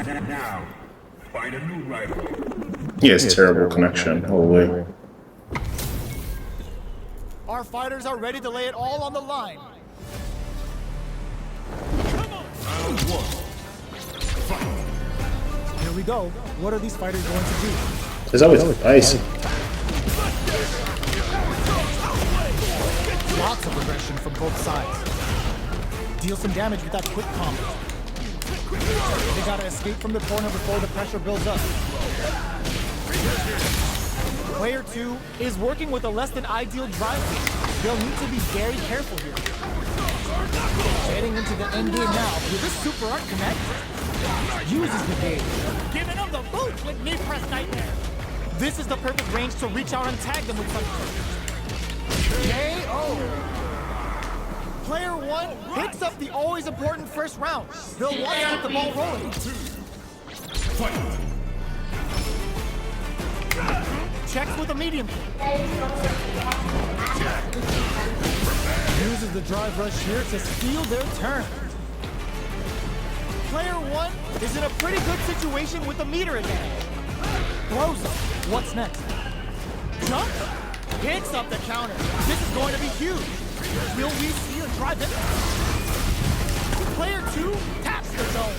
Now, find a new rival. He has terrible connection. Holy. Our fighters are ready to lay it all on the line. Round one. Fight. Here we go. What are these fighters going to do? There's always ice. Lots of aggression from both sides. Deal some damage with that quick combo. They gotta escape from the corner before the pressure builds up. Player 2 is working with a less than ideal drive. They'll need to be very careful here. Getting into the end game now. Will this super art connect? Uses the gauge. Giving them the boot with knee press nightmare. This is the perfect range to reach out and tag them with something. KO. Player 1 picks up the always important first round. They'll want to get the ball rolling. Fight. Checks with a medium. Uses the drive rush here to steal their turn. Player 1 is in a pretty good situation with the meter advantage. Throws him. What's next? Jump. Picks up the counter. This is going to be huge. Will we see a drive in? Player 2 taps the zone.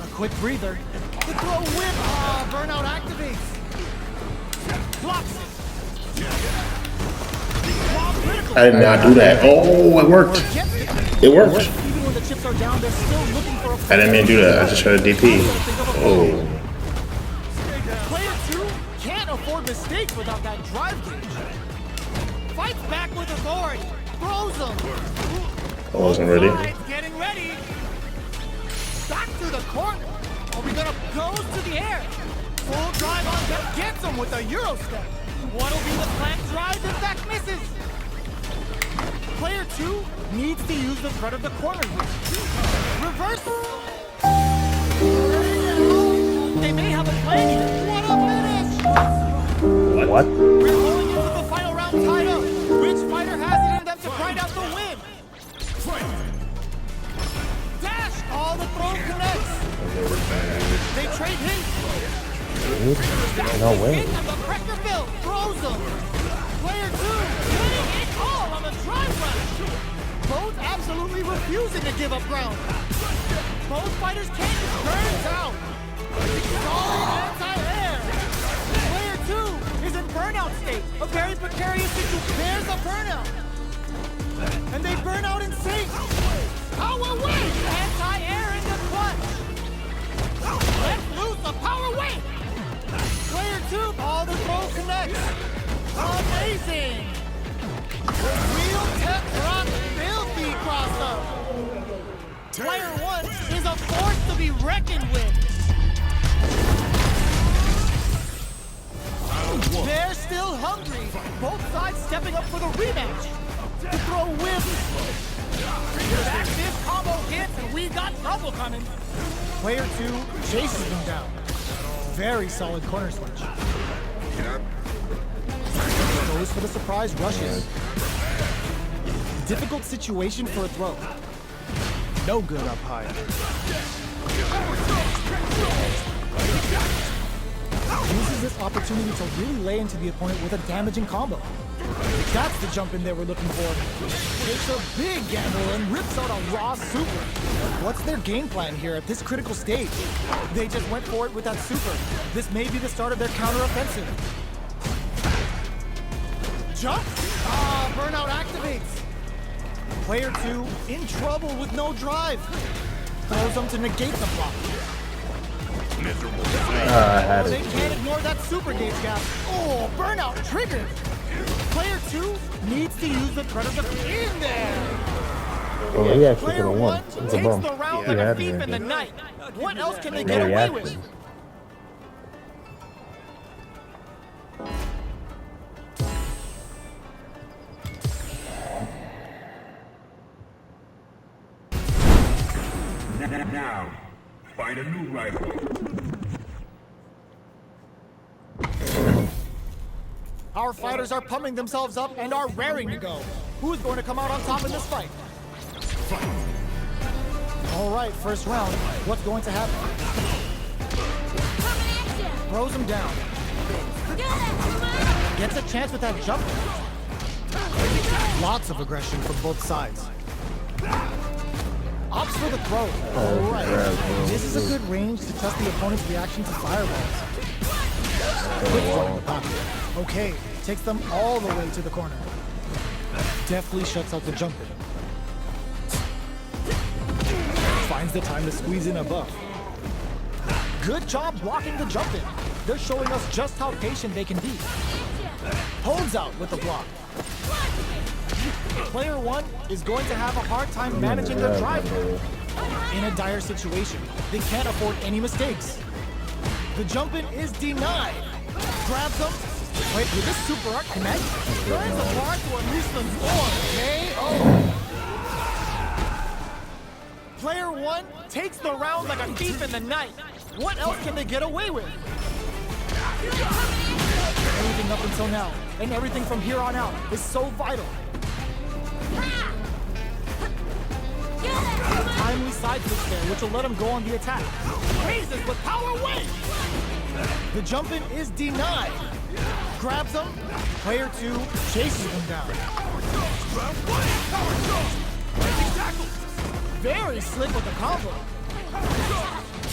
A quick breather. The throw whip. Burnout activates. Blocks it. I did not do that. Oh, it worked. It worked. Even when the chips are down, they're still looking for a I didn't mean to do that. I just tried to DP. Oh. Player 2 can't afford mistakes without that drive gauge. Fights back with authority. Throws them. I wasn't ready. Getting ready. Back to the corner. Are we gonna go to the air? Full drive on that gets him with a Euro step. What'll be the planned drive if that misses? Player 2 needs to use the threat of the corner here. Reverse. They may have a plan here. What a finish! What? We're going into the final round tied up. Which fighter has it in them to grind out the win? Dash! All the throw connects. They trade hits. No way. And the pressure build throws them. Player 2 getting it all on the drive rush. Both absolutely refusing to give up ground. Both fighters can't get burned out. Solid anti-air. Player 2 is in burnout state. A very precarious situation. There's a burnout. And they burn out in sync. Power wave. Anti-air in the clutch. Let's lose the power wave. Player 2, all the throw connects. Amazing. Real Tetron filthy crossover. Player 1 is a force to be reckoned with. They're still hungry. Both sides stepping up for the rematch. The throw whips. Back this combo hits and we got trouble coming. Player 2 chases them down. Very solid corner switch. Goes for the surprise rushes. Difficult situation for a throw. No good up high. Uses this opportunity to really lay into the opponent with a damaging combo. That's the jump in they were looking for. Takes a big gamble and rips out a raw super. What's their game plan here at this critical stage? They just went for it with that super. This may be the start of their counter-offensive. Jump! Burnout activates. Player 2 in trouble with no drive. Throws them to negate the block. They can't ignore that super gauge gap. Oh, burnout triggered. Player 2 needs to use the threat of the in there. Oh, he actually could Player have 1 won. It's a takes bum. the round He like a had thief me. in the night. What else can they No get away reaction. with? Now, find a new rival. Our fighters are pumping themselves up and are raring to go. Who's going to come out on top in this fight? All right, first round. What's going to happen? throws him down. Gets a chance with that jump. Lots of aggression from both sides. Opts for the throw. Alright. This is a good range to test the opponent's reaction to fireballs. Quick one in the pocket. Okay, takes them all the way to the corner. Deftly shuts out the jump in. Finds the time to squeeze in a buff. Good job blocking the jump in. They're showing us just how patient they can be. Holds out with the block. Player 1 is going to have a hard time managing their drive. In a dire situation, they can't afford any mistakes. The jump in is denied. Grabs them. Wait, did this super art connect? Turns apart to unleash the storm. KO. Player 1 takes the round like a thief in the night. What else can they get away with? Everything up until now, and everything from here on out is so vital. Timely side switch there, which will let him go on the attack. Raises with power weight! The jump in is denied. Grabs him. Player 2 chases him down. Very slick with the combo.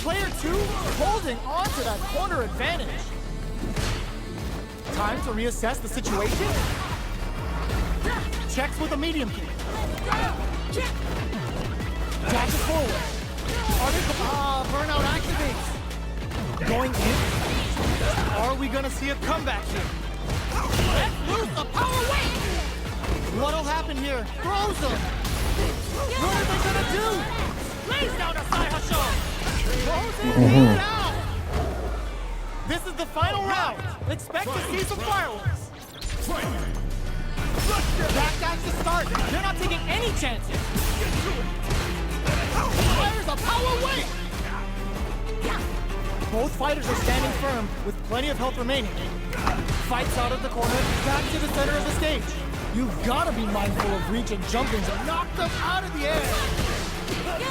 Player 2 holding on to that corner advantage. Time to reassess the situation. Checks with a medium kick. Dashes forward. Burnout activates. Going in. Are we gonna see a comeback here? Let's lose the power weight! What'll happen here? Throws him. What are they gonna do? Lays down a side hustle. Throws him down. This is the final round. Expect to see some fireworks. Backdash to start. They're not taking any chances. Fires a power weight. Both fighters are standing firm with plenty of health remaining. Fights out of the corner, back to the center of the stage. You've got to be mindful of reach and jump-ins and knock them out of the air.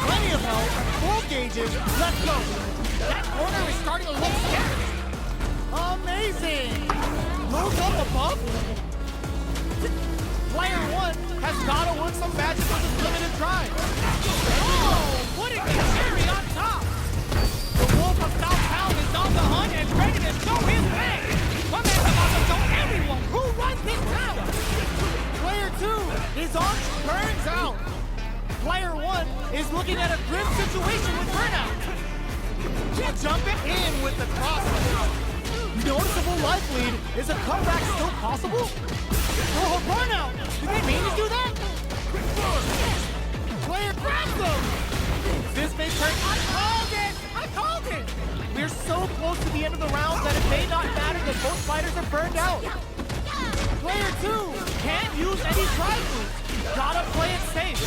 Plenty of health, full gauges, let's go. That corner is starting to look scary. Amazing! Moves up above. Player 1 has got to work some magic with his limited drive. Oh, putting the cherry on top. The Wolf of Southtown is on the hunt and ready to show his way. My man's about to show everyone who runs this town. Player 2, his arm burns out. Player 1 is looking at a grim situation with burnout. Jumping in with the cross. Noticeable life lead. Is a comeback still possible? Oh, burnout! Did they mean to do that? Player grabs them! This may turn. I called it! I called it! We're so close to the end of the round that it may not matter that both fighters are burned out. Player 2 can't use any drive moves. Gotta play it safe.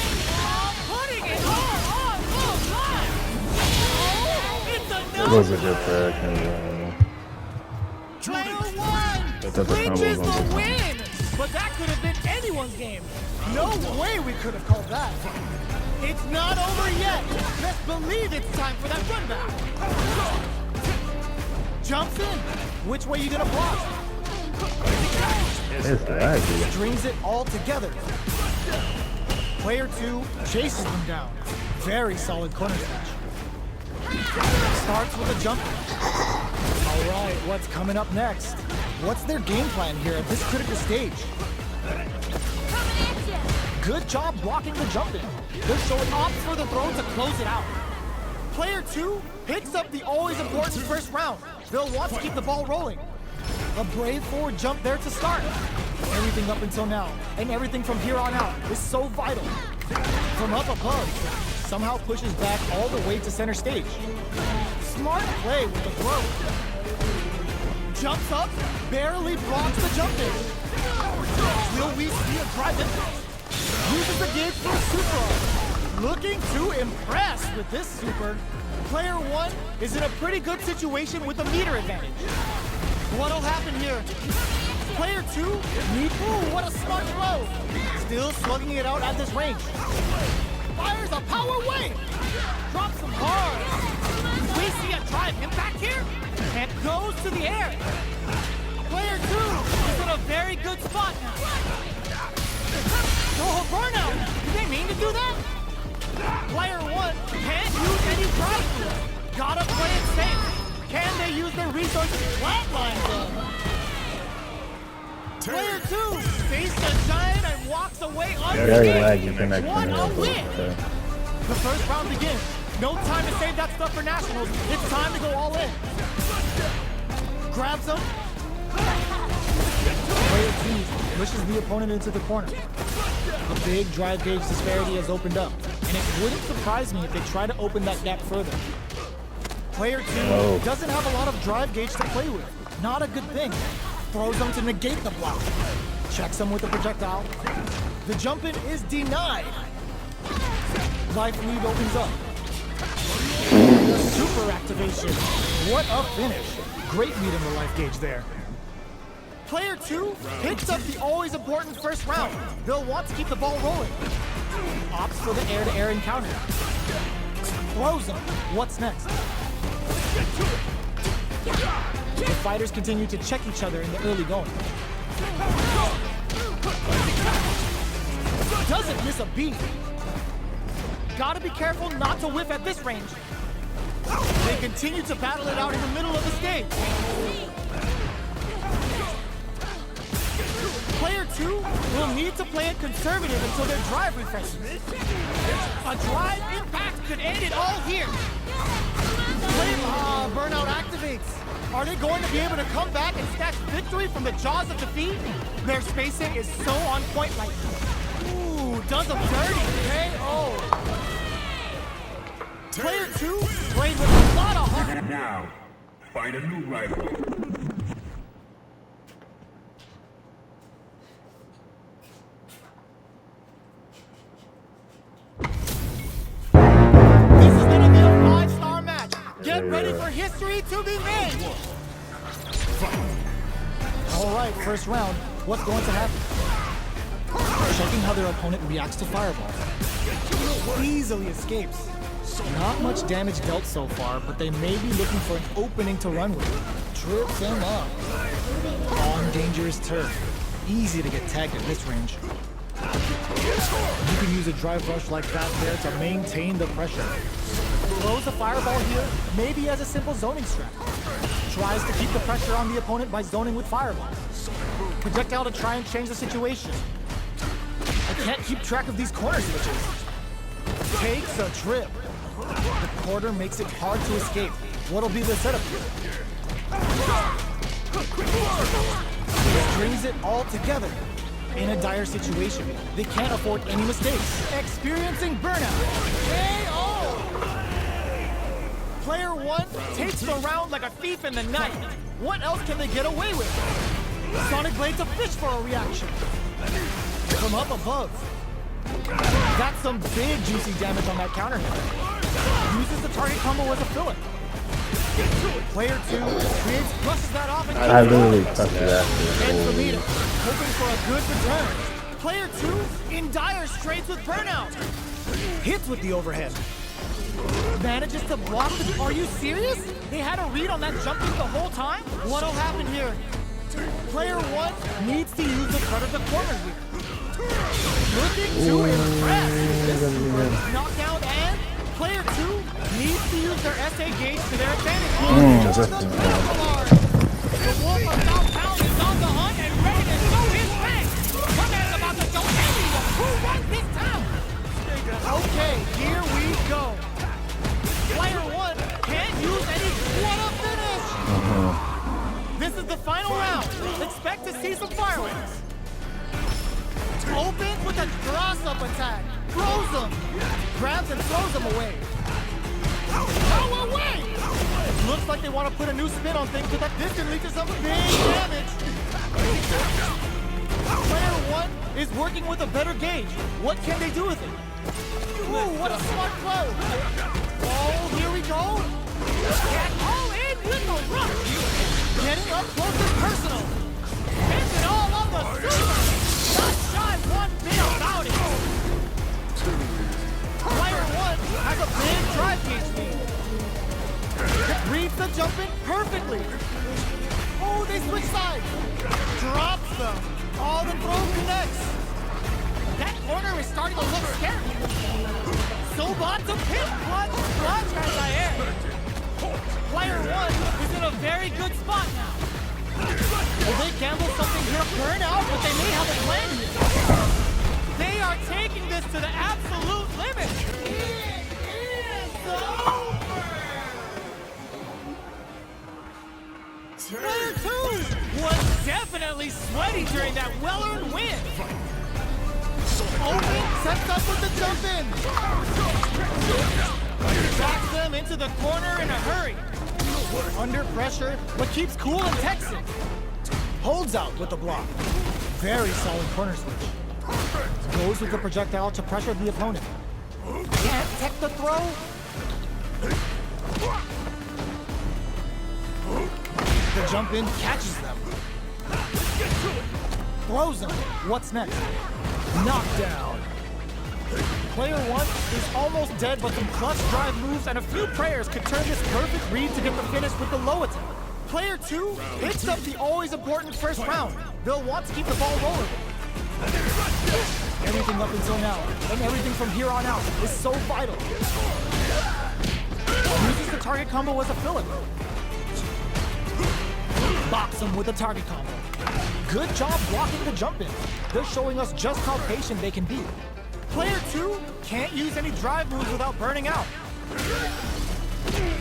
Putting it all on full line! Oh, it's enough! It was a good track. Player 1 clinches the win! But that could have been anyone's game. No way we could have called that. It's not over yet. Let's believe it's time for that run back. Jumps in. Which way you gonna block? It's laggy. Strings it all together. Player 2 chases him down. Very solid corner switch. Starts with a jump. All right, what's coming up next? What's their game plan here at this critical stage? Good job blocking the jump in. They're showing off for the throw to close it out. Player 2 picks up the always important first round. They'll want to keep the ball rolling. A brave forward jump there to start. Everything up until now, and everything from here on out is so vital. From up above, somehow pushes back all the way to center stage. Smart play with the throw. Jumps up, barely blocks the jump in. Will we see a drive impact? Uses the gauge for a super. Looking to impress with this super. Player 1 is in a pretty good situation with a meter advantage. What'll happen here? Player 2 needs. Ooh, what a smart throw! Still slugging it out at this range. Fires a power wave! Drops him hard. We see a drive impact here? Can't goes to the air. Player 2 is in a very good spot now. Oh, burnout! Did they mean to do that? Player 1 can't use any drive through. Gotta play it safe. Can they use their resources flatline though? Player 2 faced a giant and walks away Very unscathed. laggy connection What here. a win! Okay. The first round begins. No time to save that stuff for nationals. It's time to go all in. Grabs him. Player 2 pushes the opponent into the corner. A big drive gauge disparity has opened up, and it wouldn't surprise me if they try to open that gap further. Player 2 doesn't have a lot of drive gauge to play with. Not a good thing. Throws him to negate the block. Checks him with a projectile. The jump in is denied. Life lead opens up. The super activation. What a finish. Great read in the life gauge there. Player 2 picks up the always important first round. They'll want to keep the ball rolling. Opts for the air-to-air encounter. Throws him. What's next? The fighters continue to check each other in the early going. Doesn't miss a beat. Gotta be careful not to whiff at this range. They continue to battle it out in the middle of the stage. Player 2 will need to play it conservative until their drive refreshes. A drive impact could end it all here. Burnout activates. Are they going to be able to come back and snatch victory from the jaws of defeat? Their spacing is so on point right now. Ooh, does them dirty. KO. Player 2 played with a lot of heart. Now, find a new rival. This is gonna be a 5-star match. Get ready for history to be made. All right, first round. What's going to happen? Checking how their opponent reacts to fireballs. Easily escapes. Not much damage dealt so far, but they may be looking for an opening to run with. Trips him up. On dangerous turf. Easy to get tagged at this range. You can use a drive rush like that there to maintain the pressure. Throws a fireball here, maybe as a simple zoning strat. Tries to keep the pressure on the opponent by zoning with fireballs. Projectile to try and change the situation. I can't keep track of these corner switches. Takes a trip. The quarter makes it hard to escape. What'll be the setup here? Strings it all together. In a dire situation, they can't afford any mistakes. Experiencing burnout. KO! Player 1 takes the round like a thief in the night. What else can they get away with? Sonic Blade to fish for a reaction. From up above. That's some big juicy damage on that counter hit. Uses the target combo as a filler. Player 2 creates, brushes that off and I literally touched that. ends the meter, hoping for a good return. Player 2 in dire straits with burnout. Hits with the overhead. Manages to block the... Are you serious? They had a read on that jumping the whole time? What'll happen here? Player 1 needs to use the cut of the corner here. Looking to impress. Knockout and player 2 needs to use their SA gauge to their advantage. The Wolf of Southtown is on the hunt and ready to show his face. One man's about to show everyone who runs this town. Okay, here we go. Player 1 can't use any. What a finish! This is the final round. Expect to see some fireworks. Opens with a cross-up attack. Throws him. Grabs and throws him away. Go away! Looks like they want to put a new spin on things, but this can lead to some big damage. Player 1 is working with a better gauge. What can they do with it? Ooh, what a smart throw. Oh, here we go. Get all in with the rush. Getting up close and personal. Hits it all on the super. Not shy one bit about it. Player 1 has a big drive gauge lead. The Reads the jump in perfectly. Oh, they switch sides. Drops them. All the throw connects. That corner is starting to look scary. Sobot to pin clutch anti-air. Player 1 is in a very good spot now. Will they gamble something here? Burn out, but they may have a plan here. They are taking this to the absolute limit. It is over. Player 2 was definitely sweaty during that well-earned win. Open sets up with the jump in. Backs them into the corner in a hurry. Under pressure, but keeps cool and Texan. Holds out with the block. Very solid corner switch. Goes with the projectile to pressure the opponent. Can't tech the throw. The jump in catches them. Throws them. What's next? Knockdown. Player 1 is almost dead, but some clutch drive moves and a few prayers could turn this perfect read to get the finish with the low attack. Player 2 picks up the always important first round. They'll want to keep the ball rolling. Everything up until now, and everything from here on out, is so vital. Uses the target combo as a filler. Box him with a target combo. Good job blocking the jump in. They're showing us just how patient they can be. Player 2 can't use any drive moves without burning out.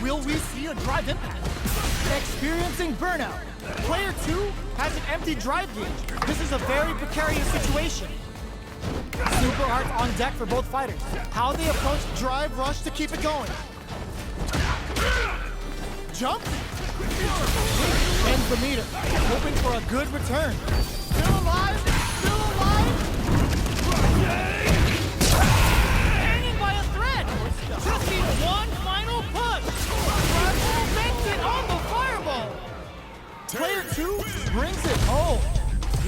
Will we see a drive impact? Experiencing burnout. Player 2 has an empty drive gauge. This is a very precarious situation. Super Hearts on deck for both fighters. How they approach drive rush to keep it going. Jump. Ends the meter. Hoping for a good return. Still alive. Still alive. Hanging by a thread. Just needs one final push. Makes it on the fireball. Player 2 brings it home.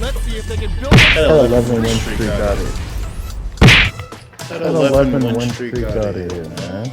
Let's see if they can build That 11-win streak out of here. That 11-win streak out of here, man.